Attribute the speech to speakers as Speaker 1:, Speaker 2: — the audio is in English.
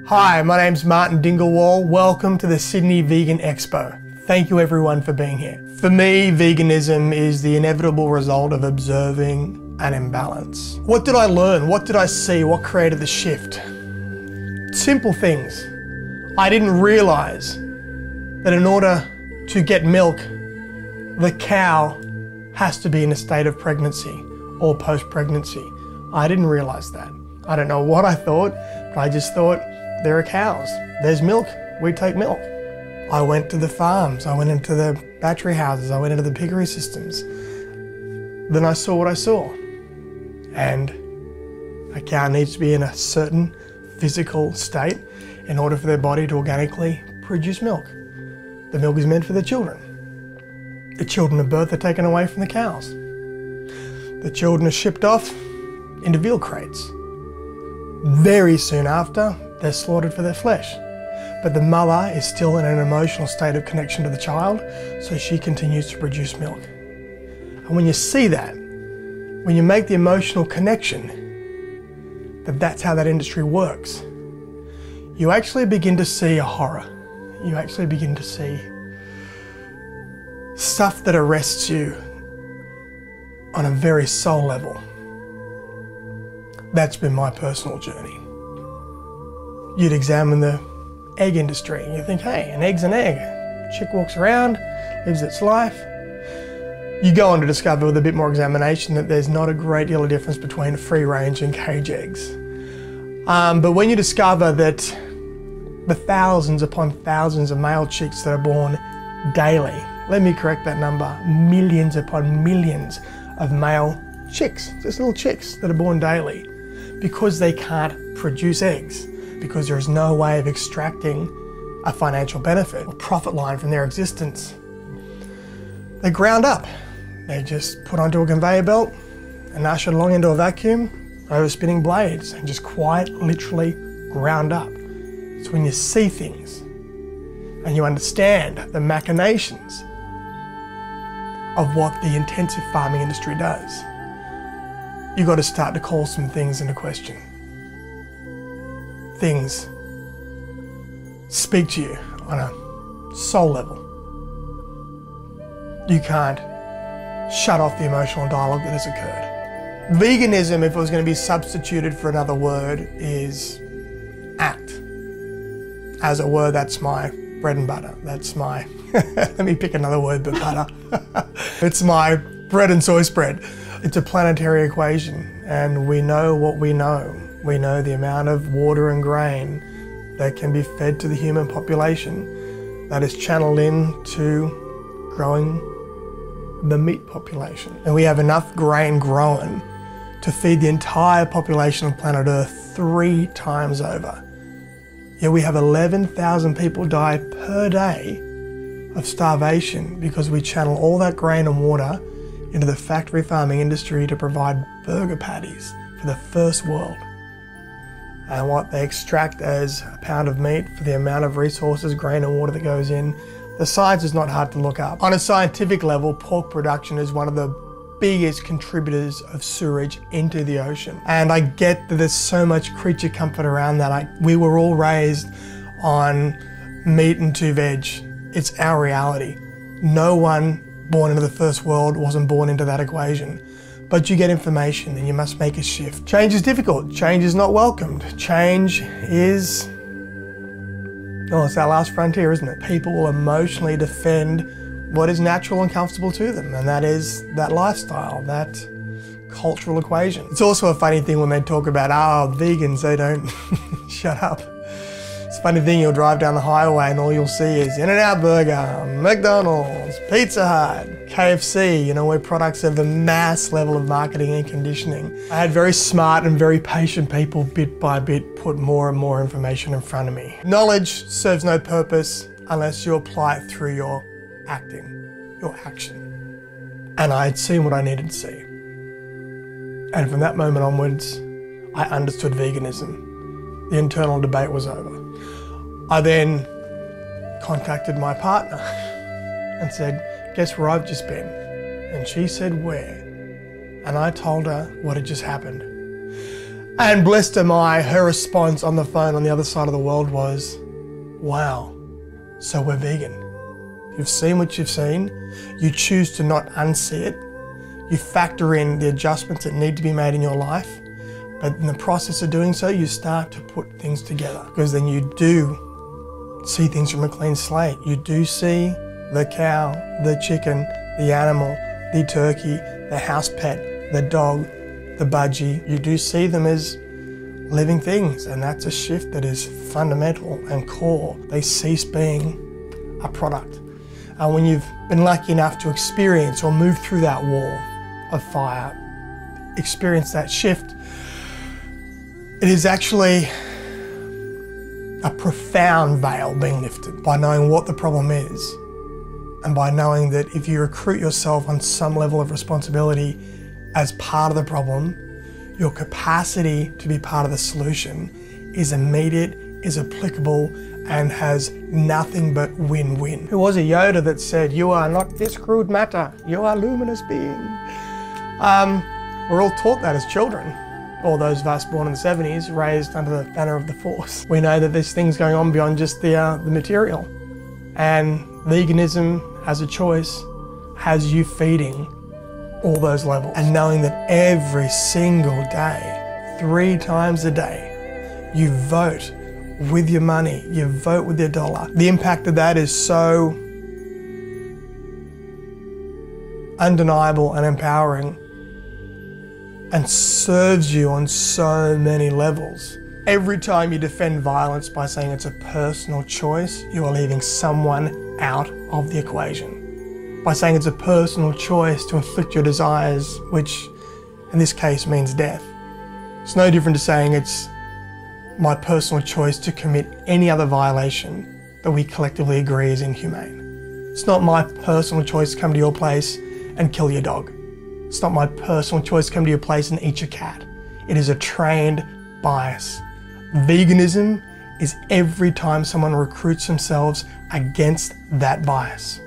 Speaker 1: Hi, my name's Martin Dingle Wall. Welcome to the Sydney Vegan Expo. Thank you everyone for being here. For me, veganism is the inevitable result of observing an imbalance. What did I learn? What did I see? What created the shift? Simple things. I didn't realize that in order to get milk, the cow has to be in a state of pregnancy or post-pregnancy. I didn't realize that. I don't know what I thought, but I just thought, there are cows, there's milk, we take milk. I went to the farms, I went into the battery houses, I went into the piggery systems. Then I saw what I saw. And a cow needs to be in a certain physical state in order for their body to organically produce milk. The milk is meant for the children. The children at birth are taken away from the cows. The children are shipped off into veal crates. Very soon after, they're slaughtered for their flesh. But the mother is still in an emotional state of connection to the child, so she continues to produce milk. And when you see that, when you make the emotional connection, that's how that industry works, you actually begin to see a horror. You actually begin to see stuff that arrests you on a very soul level. That's been my personal journey. You'd examine the egg industry and you think, hey, an egg's an egg. Chick walks around, lives its life. You go on to discover with a bit more examination that there's not a great deal of difference between free range and cage eggs. But when you discover that the thousands upon thousands of male chicks that are born daily, let me correct that number, millions upon millions of male chicks, just little chicks that are born daily, because they can't produce eggs, because there is no way of extracting a financial benefit or profit line from their existence. They're ground up. They're just put onto a conveyor belt and ushered along into a vacuum over spinning blades and just quite literally ground up. It's when you see things and you understand the machinations of what the intensive farming industry does, you've got to start to call some things into question. Things speak to you on a soul level. You can't shut off the emotional dialogue that has occurred. Veganism, if it was going to be substituted for another word, is act. As a word, that's my bread and butter. That's my, let me pick another word but butter. It's my bread and soy spread. It's a planetary equation, and we know what we know. We know the amount of water and grain that can be fed to the human population that is channeled into growing the meat population. And we have enough grain growing to feed the entire population of planet Earth 3 times over. Yet we have 11,000 people die per day of starvation because we channel all that grain and water into the factory farming industry to provide burger patties for the first world. And what they extract as a pound of meat for the amount of resources, grain and water that goes in, the science is not hard to look up. On a scientific level, pork production is one of the biggest contributors of sewage into the ocean. And I get that there's so much creature comfort around that. We were all raised on meat and 2 veg. It's our reality. No one born into the first world wasn't born into that equation. But you get information and you must make a shift. Change is difficult. Change is not welcomed. Change is, well, it's our last frontier, isn't it? People will emotionally defend what is natural and comfortable to them, and that is that lifestyle, that cultural equation. It's also a funny thing when they talk about, vegans, they don't shut up. It's a funny thing, you'll drive down the highway and all you'll see is In-N-Out Burger, McDonald's, Pizza Hut, KFC, where products of the mass level of marketing and conditioning. I had very smart and very patient people bit by bit put more and more information in front of me. Knowledge serves no purpose unless you apply it through your acting, your action. And I had seen what I needed to see. And from that moment onwards, I understood veganism. The internal debate was over. I then contacted my partner and said, guess where I've just been? And she said, where? And I told her what had just happened. And blessed am I, her response on the phone on the other side of the world was, wow, so we're vegan. You've seen what you've seen. You choose to not unsee it. You factor in the adjustments that need to be made in your life. But in the process of doing so, you start to put things together, because then you do see things from a clean slate. You do see the cow, the chicken, the animal, the turkey, the house pet, the dog, the budgie. You do see them as living things, and that's a shift that is fundamental and core. They cease being a product. And when you've been lucky enough to experience or move through that wall of fire, experience that shift, it is actually a profound veil being lifted by knowing what the problem is, and by knowing that if you recruit yourself on some level of responsibility as part of the problem, your capacity to be part of the solution is immediate, is applicable, and has nothing but win-win. It was a Yoda that said, "You are not this crude matter, you are luminous being." We're all taught that as children. All those of us born in the 70s, raised under the banner of the Force. We know that there's things going on beyond just the material. And veganism as a choice has you feeding all those levels. And knowing that every single day, 3 times a day, you vote with your money, you vote with your dollar. The impact of that is so undeniable and empowering, and serves you on so many levels. Every time you defend violence by saying it's a personal choice, you are leaving someone out of the equation. By saying it's a personal choice to inflict your desires, which in this case means death, it's no different to saying it's my personal choice to commit any other violation that we collectively agree is inhumane. It's not my personal choice to come to your place and kill your dog. It's not my personal choice to come to your place and eat your cat. It is a trained bias. Veganism is every time someone recruits themselves against that bias.